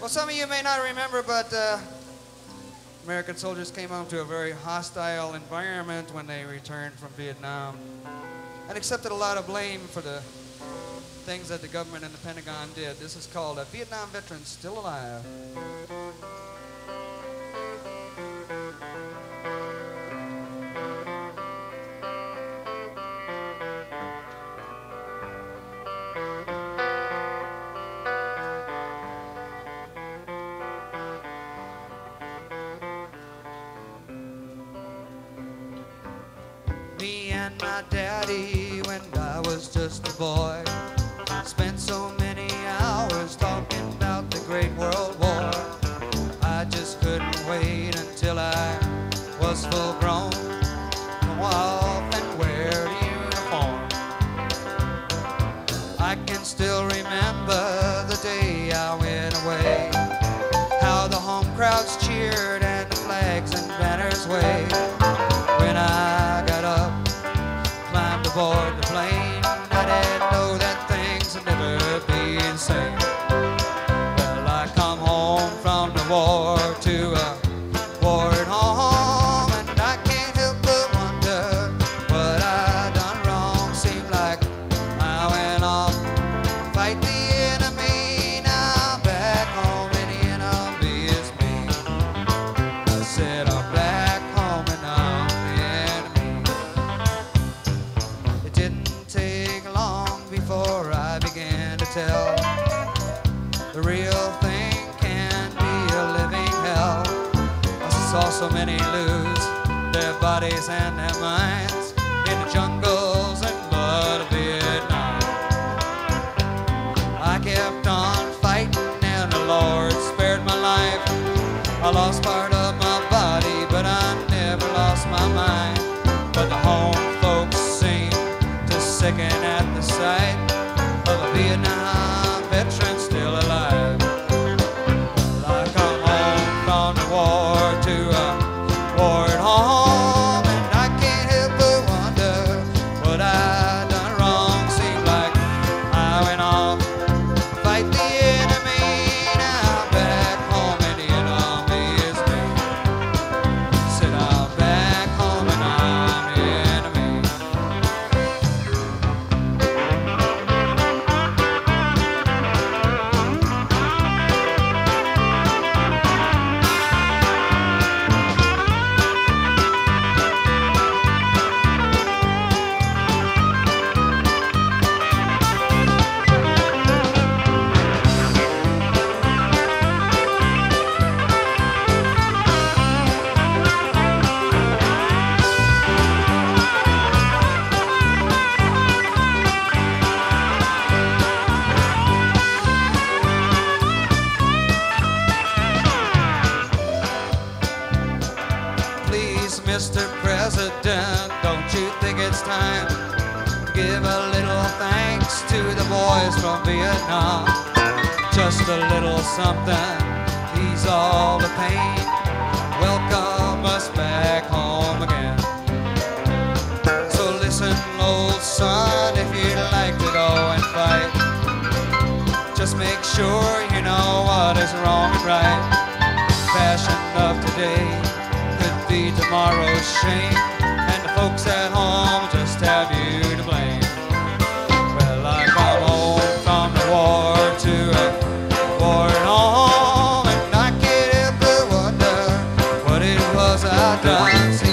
Well, some of you may not remember, but American soldiers came home to a very hostile environment when they returned from Vietnam and accepted a lot of blame for the things that the government and the Pentagon did. This is called A Vietnam Veteran Still Alive. Me and my daddy, when I was just a boy, spent so many hours talking about the Great World War. I just couldn't wait until I was full grown, go off and wear a uniform. I can still remember the day I went away, how the home crowds cheered and the flags and banners waved. When I got up, climbed aboard the plane, I didn't know that things would never be the same. Well, I come home from the war to a war at home, and I can't help but wonder what I done wrong. Seemed like I went off, fight the enemy. Now back home and the enemy is me. I said I'm back home and I'm before I began to tell the real thing can be a living hell. I saw so many lose their bodies and their minds in the jungles and mud of Vietnam. I kept on fighting and the Lord spared my life. I lost part of my body, but I never lost my mind. But the home folks seem to sicken at the sight of a Vietnam veteran still alive. Well, I come home from the war to a war at home, and I can't help but wonder what I done wrong. Seemed like I went off, fight the enemy. Now back home and the enemy is me. Said I'm back home and I'm the enemy. Please, Mr. President, don't you think it's time to give a little thanks to the boys from Vietnam? Just a little something, ease all the pain, welcome us back home again. So listen, old son, if you'd like to go and fight, just make sure you know what is wrong and right. Fashion of today could be tomorrow's shame, and the folks at home just have you to blame. Well, I come home from the war to a war at home, and I can't help but wonder what it was I done.